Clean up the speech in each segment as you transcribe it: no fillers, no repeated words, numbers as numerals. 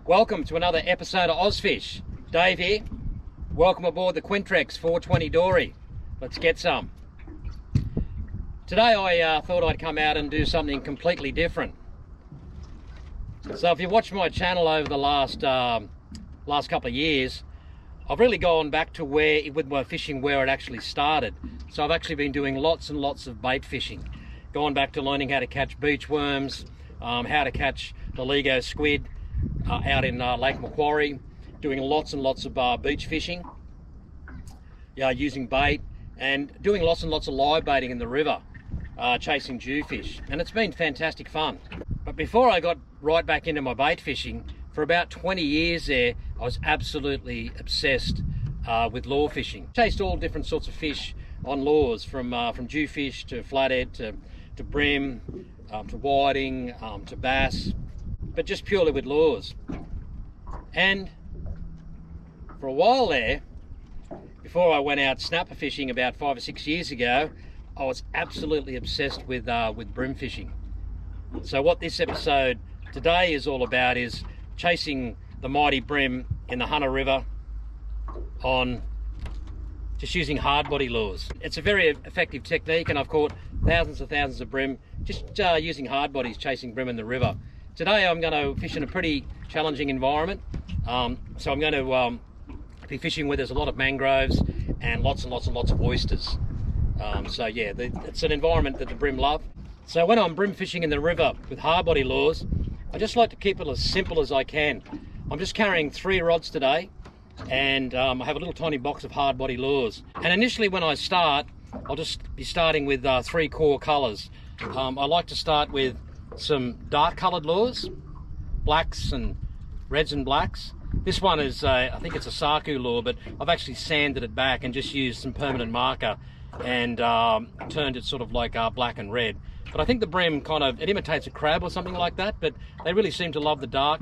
Welcome to another episode of Ozfish. Dave here. Welcome aboard the Quintrex 420 Dory. Let's get some. Today I thought I'd come out and do something completely different. So if you watch my channel over the last couple of years, I've really gone back to with my fishing where it actually started. So I've actually been doing lots and lots of bait fishing. Going back to learning how to catch beach worms, how to catch the Lego squid, out in Lake Macquarie, doing lots and lots of beach fishing, using bait, and doing lots and lots of live baiting in the river, chasing jewfish, and it's been fantastic fun. But before I got right back into my bait fishing, for about 20 years there, I was absolutely obsessed with lure fishing. Chased all different sorts of fish on lures, from jewfish to flathead to bream, to whiting, to bass, but just purely with lures. And for a while there, before I went out snapper fishing about 5 or 6 years ago, I was absolutely obsessed with bream fishing. So what this episode today is all about is chasing the mighty bream in the Hunter River on just using hard body lures. It's a very effective technique, and I've caught thousands of bream just using hard bodies chasing bream in the river. Today I'm going to fish in a pretty challenging environment. So I'm going to be fishing where there's a lot of mangroves and lots of oysters. So yeah, it's an environment that the bream love. So when I'm bream fishing in the river with hard body lures, I just like to keep it as simple as I can. I'm just carrying 3 rods today, and I have a little tiny box of hard body lures. And initially when I start, I'll just be starting with 3 core colours. I like to start with some dark coloured lures, blacks and reds and blacks. This one is, I think it's a Saku lure, but I've actually sanded it back and just used some permanent marker and turned it sort of like black and red. But I think the bream it imitates a crab or something like that, but they really seem to love the dark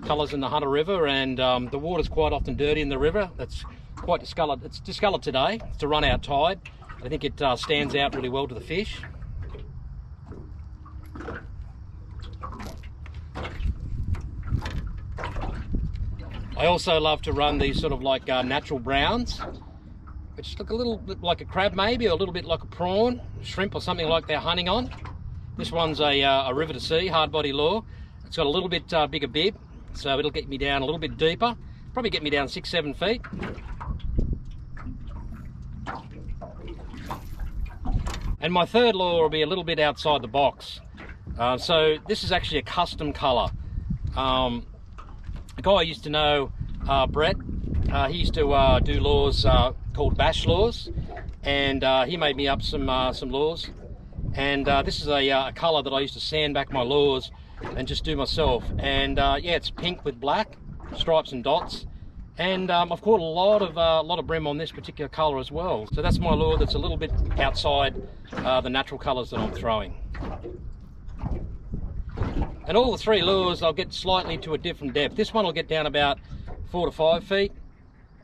colours in the Hunter River, and the water's quite often dirty in the river. That's quite discoloured. It's discoloured today. It's a run out tide. I think it stands out really well to the fish. I also love to run these sort of like natural browns, which look a little bit like a crab maybe, or a little bit like a prawn, shrimp or something like they're hunting on. This one's a river to sea hard body lure. It's got a little bit bigger bib, so it'll get me down a little bit deeper, probably get me down 6-7 feet. And my third lure will be a little bit outside the box. So this is actually a custom colour. A guy I used to know, Brett, he used to do lures called bash lures, and he made me up some lures. And this is a colour that I used to sand back my lures and just do myself. And yeah, it's pink with black stripes and dots. And I've caught a lot of bream on this particular colour as well. So that's my lure that's a little bit outside the natural colours that I'm throwing. And all the 3 lures I'll get slightly to a different depth. This one will get down about 4 to 5 feet.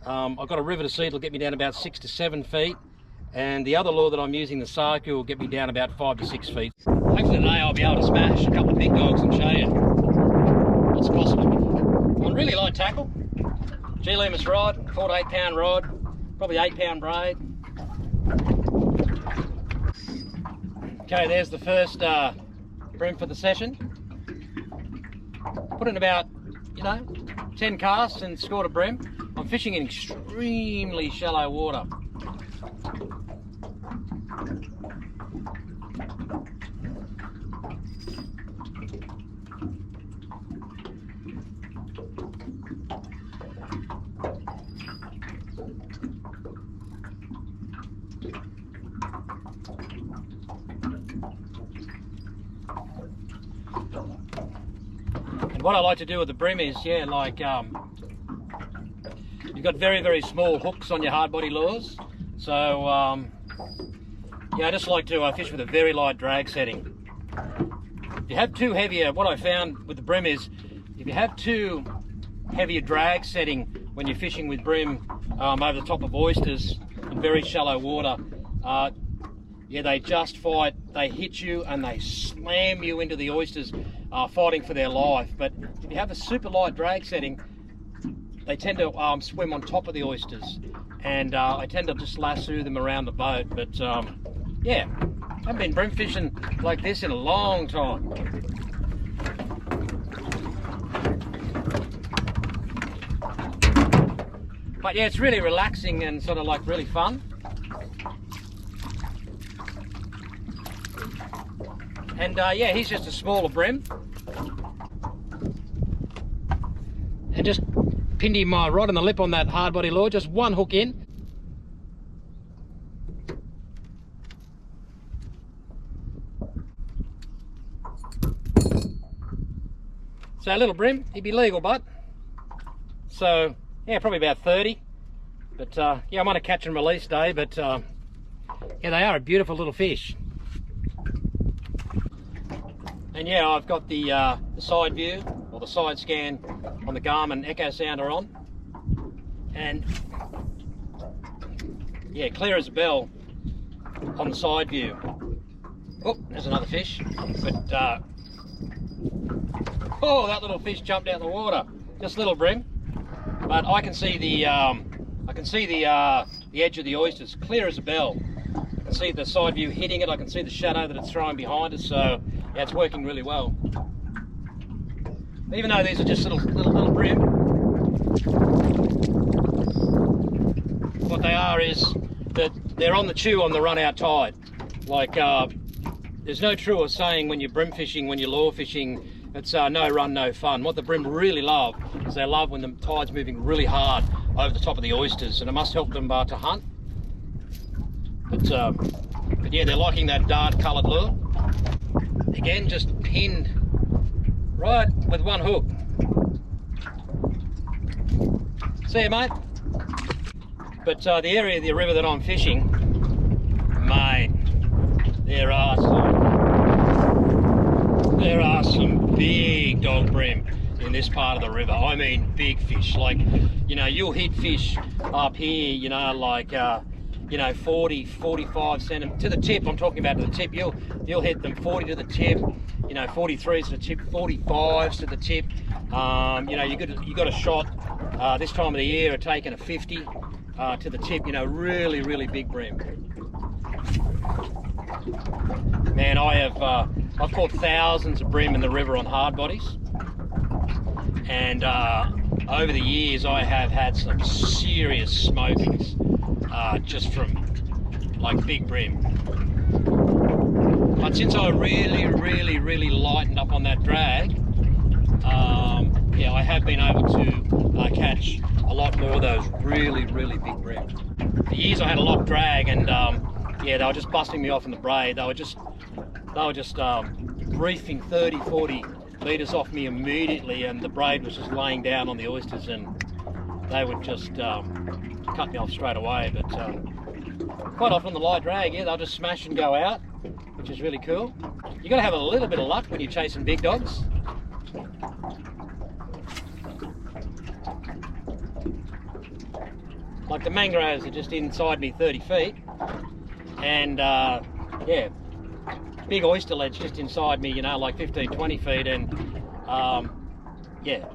I've got a river to sea, it'll get me down about 6 to 7 feet. And the other lure that I'm using, the Saku, will get me down about 5 to 6 feet. Hopefully today I'll be able to smash a couple of big dogs and show you what's possible. On really light tackle, G-Limus rod, 4 to 8 pound rod, probably 8 pound braid. Okay, there's the first bream for the session. Put in about 10 casts and scored a bream. I'm fishing in extremely shallow water. And what I like to do with the bream is, you've got very small hooks on your hard body lures. So I just like to fish with a very light drag setting. If you have too heavier, what I found with the bream is, if you have too heavier drag setting when you're fishing with bream over the top of oysters in very shallow water, they just fight. They hit you and they slam you into the oysters fighting for their life. But if you have a super light drag setting, they tend to swim on top of the oysters, and I tend to just lasso them around the boat. But yeah, I haven't been bream fishing like this in a long time. But yeah, it's really relaxing and sort of like really fun. And yeah, he's just a smaller bream. And just pinned him right on the lip on that hard body lure, just one hook in. So a little bream, he'd be legal, but so yeah, probably about 30. But yeah, I'm on a catch and release day, but yeah, they are a beautiful little fish. And yeah, I've got the side view or the side scan on the Garmin Echo Sounder on, and yeah, clear as a bell on the side view. Oh, there's another fish, but oh, that little fish jumped out of the water. Just little bream, but I can see the edge of the oysters clear as a bell. I can see the side view hitting it. I can see the shadow that it's throwing behind us. So yeah, it's working really well. Even though these are just little bream, what they are is that they're on the chew on the run out tide. Like there's no truer saying when you're bream fishing, when you're lure fishing, it's no run, no fun. What the bream really love is they love when the tide's moving really hard over the top of the oysters, and it must help them to hunt. But yeah, they're liking that dark coloured lure. Again, just pinned right with one hook. See you, mate? But the area of the river that I'm fishing, mate, there are some big dog bream in this part of the river. I mean big fish, like, you know, you'll hit fish up here, you know, like you know, 40, 45 centimeters to the tip. I'm talking about to the tip. You'll hit them 40 to the tip, you know, 43s to the tip, 45s to the tip. You know, you got a shot this time of the year of taking a 50 to the tip. You know, really, really big bream. Man, I've caught thousands of bream in the river on hard bodies, and over the years I have had some serious smokings just from like big bream. But since I really lightened up on that drag, yeah, I have been able to catch a lot more of those really big bream. For years I had a lot of drag, and yeah, they were just busting me off in the braid. They were just reefing 30, 40 metres off me immediately, and the braid was just laying down on the oysters, and they would just cut me off straight away. But quite often the light drag, yeah, they'll just smash and go out, which is really cool. You got to have a little bit of luck when you're chasing big dogs. Like the mangroves are just inside me 30 feet, and yeah, big oyster ledge just inside me, you know, like 15, 20 feet, and yeah,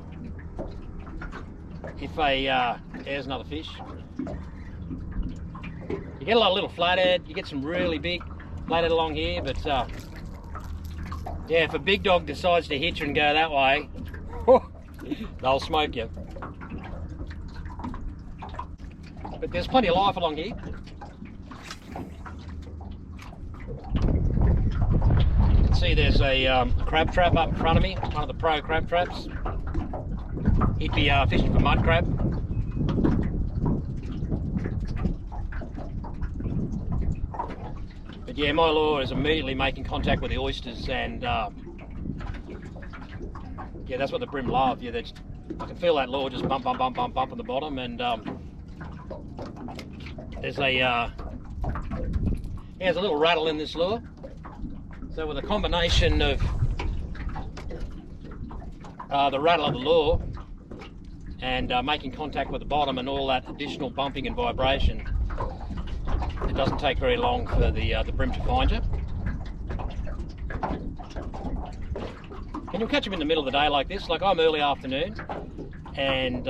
if there's another fish. You get a lot of little flathead, you get some really big flathead along here, but yeah, if a big dog decides to hit you and go that way, they'll smoke you. But there's plenty of life along here. You can see there's a crab trap up in front of me, one of the pro crab traps. He'd be fishing for mud crab. But yeah, my lure is immediately making contact with the oysters, and yeah, that's what the bream love. Yeah, I can feel that lure just bump on the bottom, and there's a there's a little rattle in this lure. So with a combination of the rattle of the lure and making contact with the bottom and all that additional bumping and vibration, it doesn't take very long for the bream to find you. And you'll catch them in the middle of the day like this. Like I'm early afternoon, and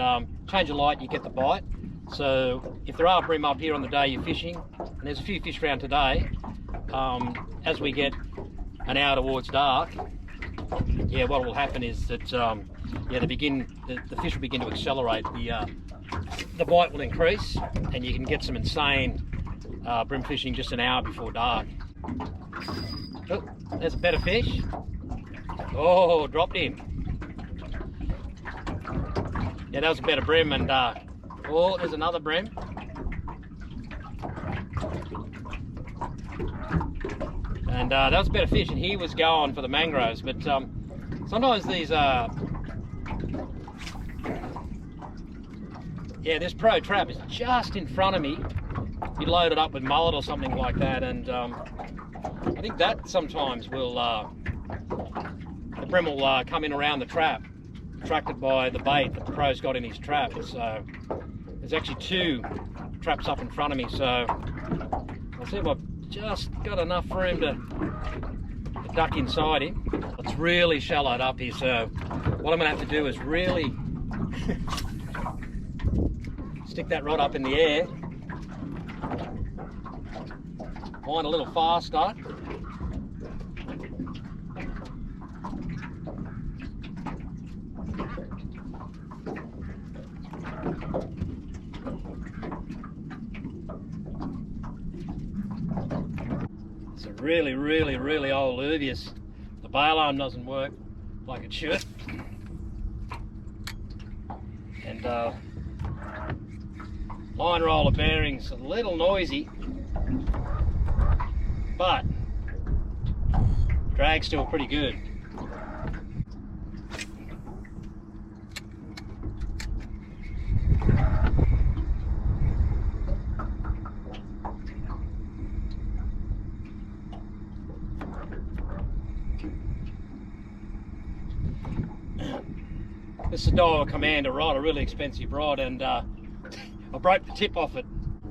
change of light, you get the bite. So if there are bream up here on the day you're fishing, and there's a few fish around today, as we get an hour towards dark, yeah, what will happen is that yeah, the fish will begin to accelerate. The bite will increase, and you can get some insane bream fishing just an hour before dark. Oh, there's a better fish. Oh, dropped him. Yeah, that was a better bream, and oh, there's another bream. And that was a better fish, and he was going for the mangroves. But sometimes these, yeah, this pro trap is just in front of me. You load it up with mullet or something like that, and I think that sometimes will, the bream will come in around the trap, attracted by the bait that the pro's got in his trap. So there's actually two traps up in front of me, so I'll see if I've just got enough room to duck inside him. It's really shallowed up here, so what I'm going to have to do is really stick that rod up in the air, wind a little faster. It's a really, really, really old Luvius. The bail arm doesn't work like it should. And line roller bearings a little noisy, but drag's still pretty good. This is a Daiwa Commander rod, a really expensive rod, and I broke the tip off it,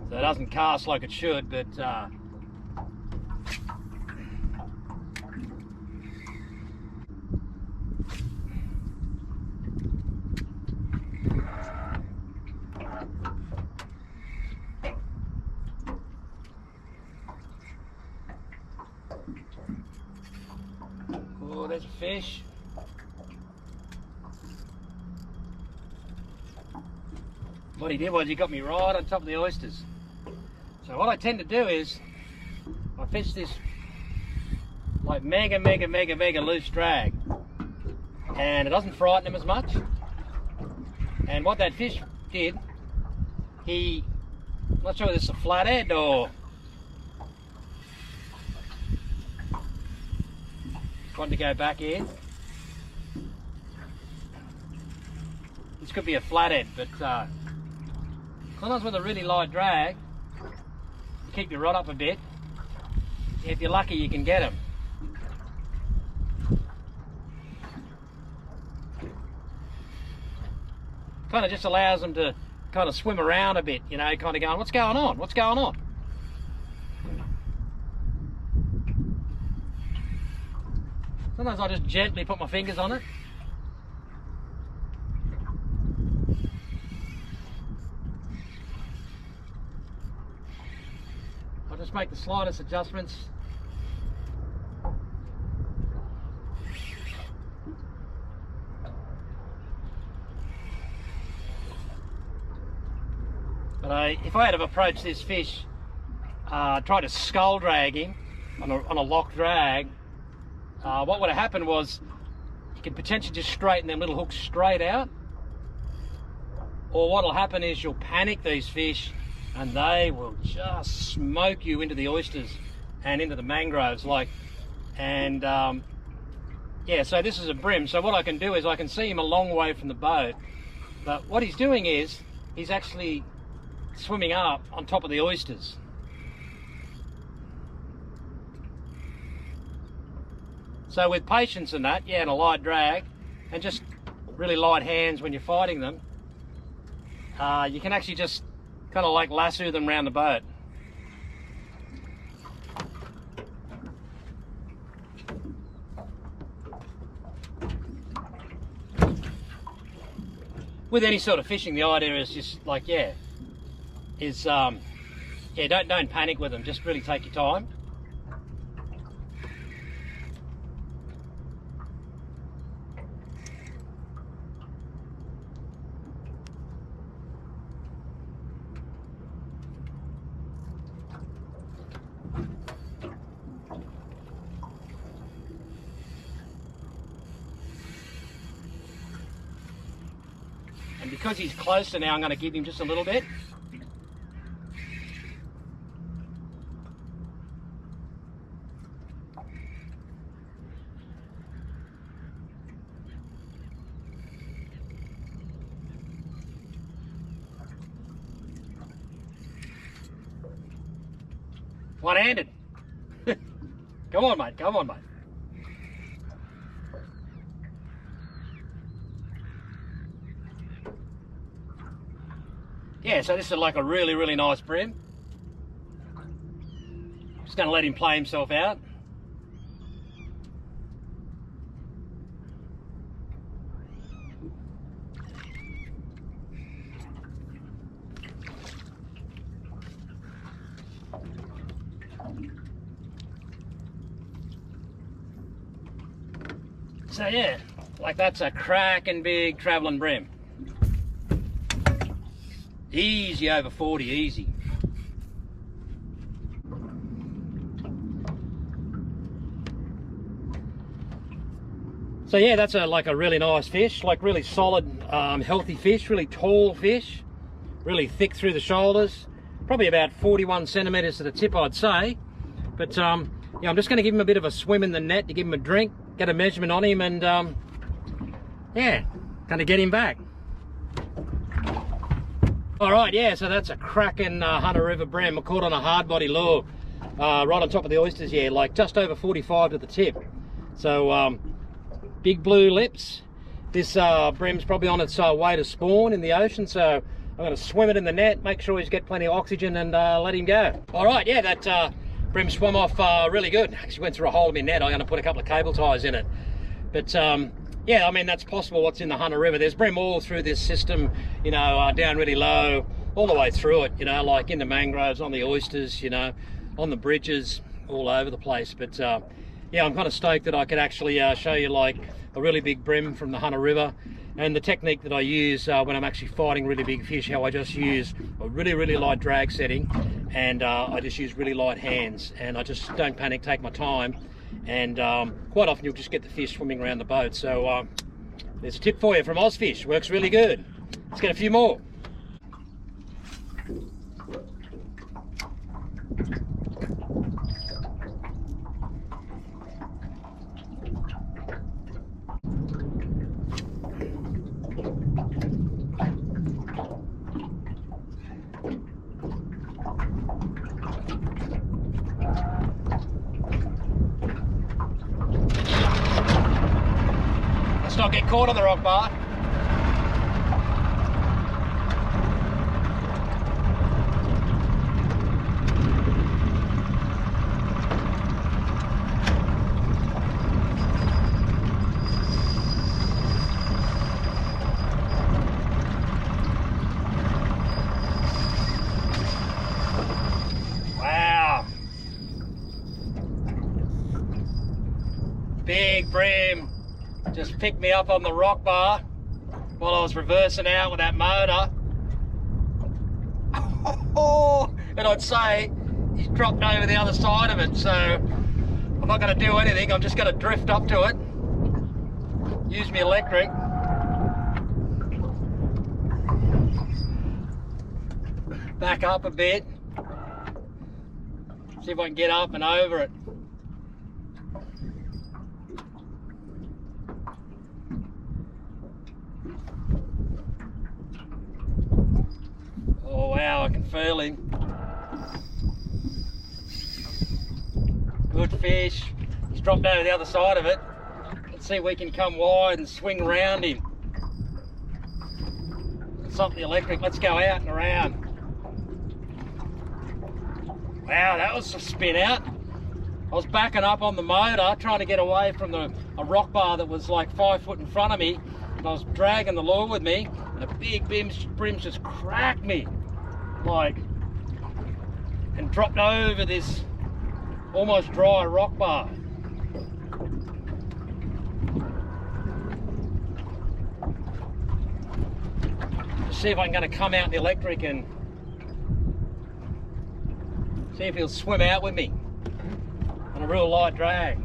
so it doesn't cast like it should, but oh, there's a fish. What he did was he got me right on top of the oysters. So what I tend to do is I fish this like mega loose drag, and it doesn't frighten him as much. And what that fish did, I'm not sure if this is a flathead or wanted to go back in. This could be a flathead, but sometimes with a really light drag, you keep your rod up a bit. If you're lucky, you can get them. Kind of just allows them to kind of swim around a bit, you know, kind of going, what's going on? What's going on? Sometimes I just gently put my fingers on it. I'll just make the slightest adjustments. But if I had have approached this fish, tried to scull drag him on a lock drag, what would have happened was you could potentially just straighten them little hooks straight out, or what will happen is you'll panic these fish and they will just smoke you into the oysters and into the mangroves, yeah, so this is a bream. So what I can do is I can see him a long way from the boat, but what he's doing is he's actually swimming up on top of the oysters. So with patience and that, yeah, and a light drag, and just really light hands when you're fighting them, you can actually just kind of like lasso them around the boat. with any sort of fishing, the idea is just like, yeah, don't panic with them, just really take your time. And because he's closer now, I'm going to give him just a little bit. One-handed. Come on, mate. Come on, mate. Yeah, so this is like a really, really nice bream. Just going to let him play himself out. So yeah, like that's a cracking big travelling bream. Easy over 40, easy. So yeah, that's like a really nice fish, like really solid, healthy fish, really tall fish, really thick through the shoulders, probably about 41 centimetres to the tip, I'd say. But yeah, I'm just going to give him a bit of a swim in the net to give him a drink, get a measurement on him, and yeah, going to get him back. All right, yeah, so that's a cracking Hunter River bream. I caught on a hard body lure, right on top of the oysters, yeah, like just over 45 to the tip. So big blue lips. This bream's probably on its way to spawn in the ocean, so I'm going to swim it in the net, make sure he's got plenty of oxygen, and let him go. All right, yeah, that bream swam off really good. Actually went through a hole in my net. I'm going to put a couple of cable ties in it. But yeah, I mean, that's possible what's in the Hunter River. There's bream all through this system, you know, down really low, all the way through it, you know, like in the mangroves, on the oysters, you know, on the bridges, all over the place. But yeah, I'm kind of stoked that I could actually show you like a really big bream from the Hunter River, and the technique that I use when I'm actually fighting really big fish, how I just use a really, really light drag setting, and I just use really light hands, and I just don't panic, take my time. And quite often you'll just get the fish swimming around the boat. So there's a tip for you from Ozfish, works really good. Let's get a few more. Let's not get caught on the rock bar. Wow. Big bream. Just picked me up on the rock bar while I was reversing out with that motor. And I'd say he's dropped over the other side of it, so I'm not going to do anything. I'm just going to drift up to it, use my electric. Back up a bit, see if I can get up and over it. Oh wow, I can feel him. Good fish. He's dropped over the other side of it. Let's see if we can come wide and swing around him. Stop the electric, let's go out and around. Wow, that was a spin out. I was backing up on the motor, trying to get away from a rock bar that was like 5 foot in front of me, and I was dragging the lure with me, The big brims just cracked me, like, and dropped over this almost dry rock bar. See if I'm going to come out in the electric and see if he'll swim out with me on a real light drag.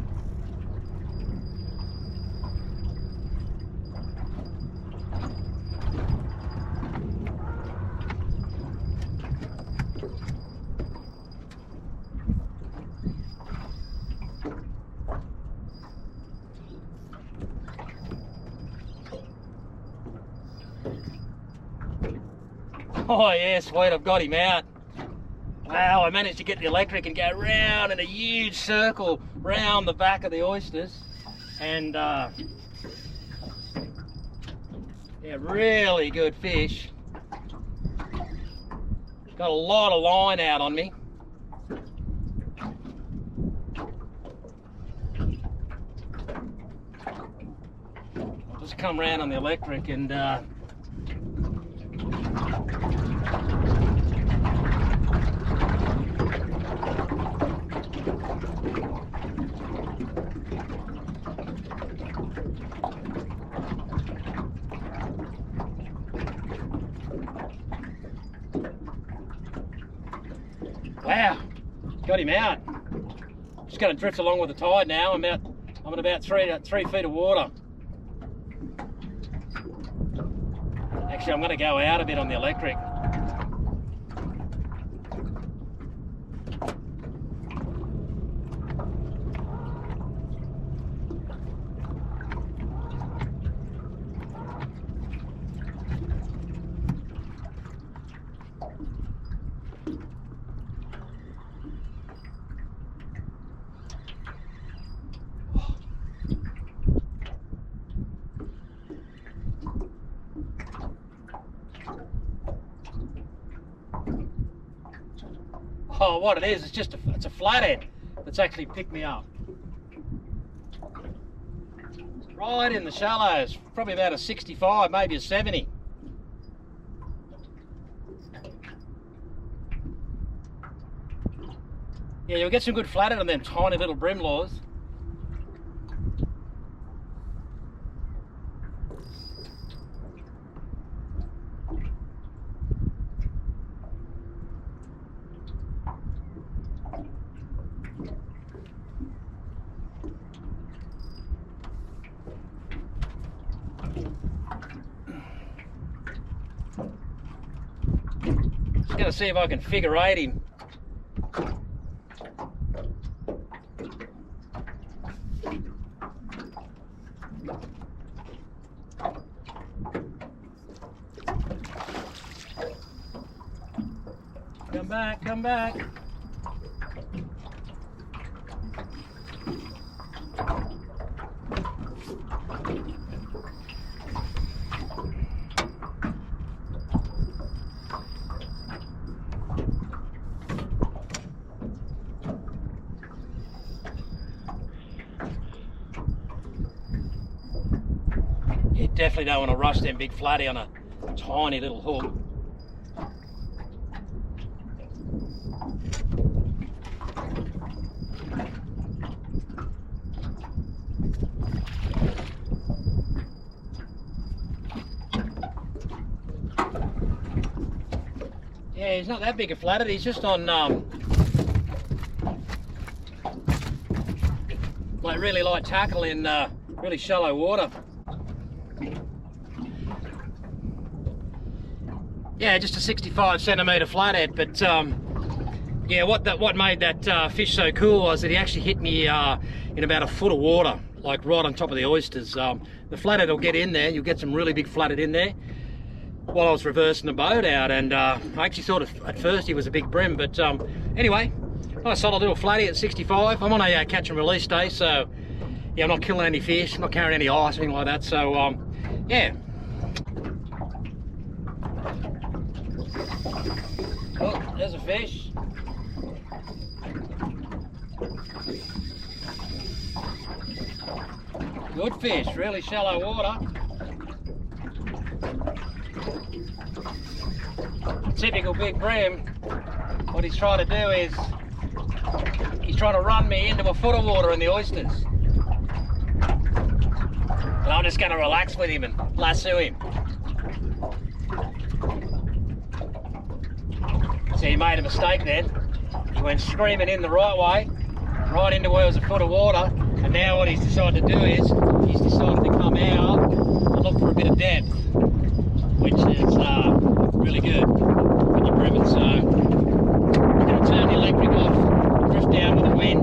Oh yeah, sweet, I've got him out. Wow, I managed to get the electric and go round in a huge circle round the back of the oysters. And yeah, really good fish. Got a lot of line out on me. I'll just come round on the electric and wow, got him out. Just going to drift along with the tide now. I'm at about 3 feet of water. Actually, I'm going to go out a bit on the electric. Oh, what it is, it's a flathead that's actually picked me up. Right in the shallows, probably about a 65, maybe a 70. Yeah, you'll get some good flathead on them tiny little brim lures. Just going to see if I can figure eight him. Come back, come back. You definitely don't want to rush them big flatty on a tiny little hook. Yeah, he's not that big a flathead, he's just on like really light tackle in really shallow water. Yeah, just a 65 centimetre flathead, but yeah, what made that fish so cool was that he actually hit me in about a foot of water, like right on top of the oysters. The flathead will get in there, you'll get some really big flathead in there. While I was reversing the boat out, and I actually thought at first he was a big brim, but anyway, nice solid little flatty at 65. I'm on a catch and release day, so yeah, I'm not killing any fish, I'm not carrying any ice or anything like that, so yeah. Oh, there's a fish. Good fish, really shallow water. typical big bream, what he's trying to do is he's trying to run me into a foot of water in the oysters. And I'm just going to relax with him and lasso him. So he made a mistake then. He went screaming in the right way, right into where there was a foot of water, and now what he's decided to do is he's decided to come out and look for a bit of depth, which is really good when you're brimming. So you're going to turn the electric off, drift down with the wind.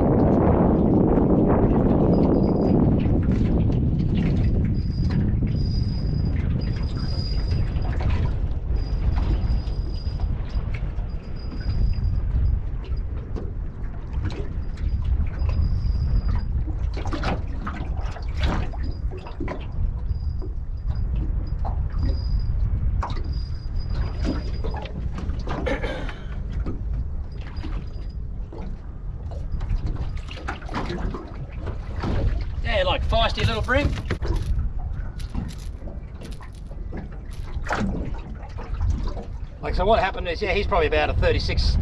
Yeah, like feisty little bream. Like, so what happened is, yeah, he's probably about a 36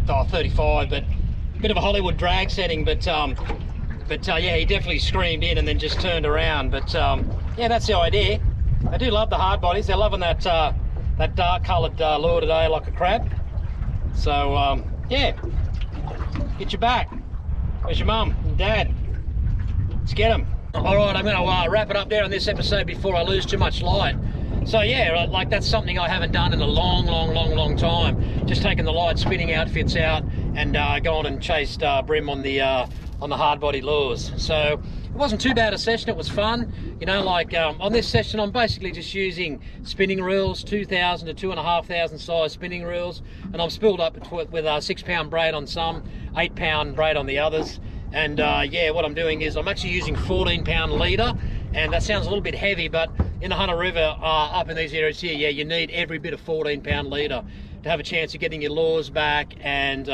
or 35, but a bit of a Hollywood drag setting, but yeah, he definitely screamed in and then just turned around. But yeah, that's the idea. I do love the hard bodies. They're loving that that dark coloured lure today, like a crab. So yeah, get your back. Where's your mum and dad? Let's get them. All right, I'm going to wrap it up there on this episode before I lose too much light. So yeah, like that's something I haven't done in a long time. Just taking the light spinning outfits out and gone and chased bream on the hard body lures. So it wasn't too bad a session. It was fun. You know, like on this session, I'm basically just using spinning reels, 2,000 to 2,500 size spinning reels, and I'm spooled up with a 6 pound braid on some, 8 pound braid on the others. And yeah, what I'm doing is I'm actually using 14 pound leader, and that sounds a little bit heavy, but in the Hunter River, up in these areas here, yeah, you need every bit of 14 pound leader to have a chance of getting your lures back and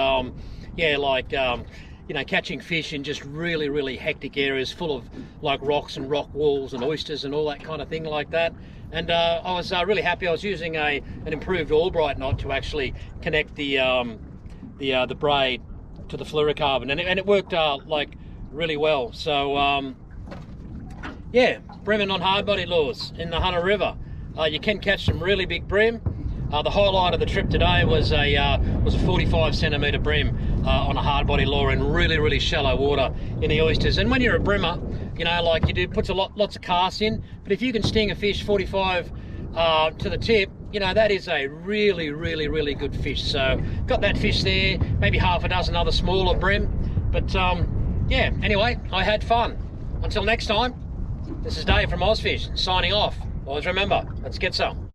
yeah, like you know, catching fish in just really hectic areas full of like rocks and rock walls and oysters and all that kind of thing like that. And I was really happy. I was using an improved Albright knot to actually connect the braid to the fluorocarbon, and it worked like really well. So yeah, breaming on hard body lures in the Hunter River. You can catch some really big bream. The highlight of the trip today was a 45 centimetre bream on a hard body lure in really shallow water in the oysters. And when you're a brimmer, you know, like you do, puts lots of casts in, but if you can sting a fish 45 to the tip, you know, that is a really good fish. So got that fish there, maybe half a dozen other smaller bream. But yeah, anyway, I had fun. Until next time, this is Dave from Ozfish signing off. Always remember, let's get some.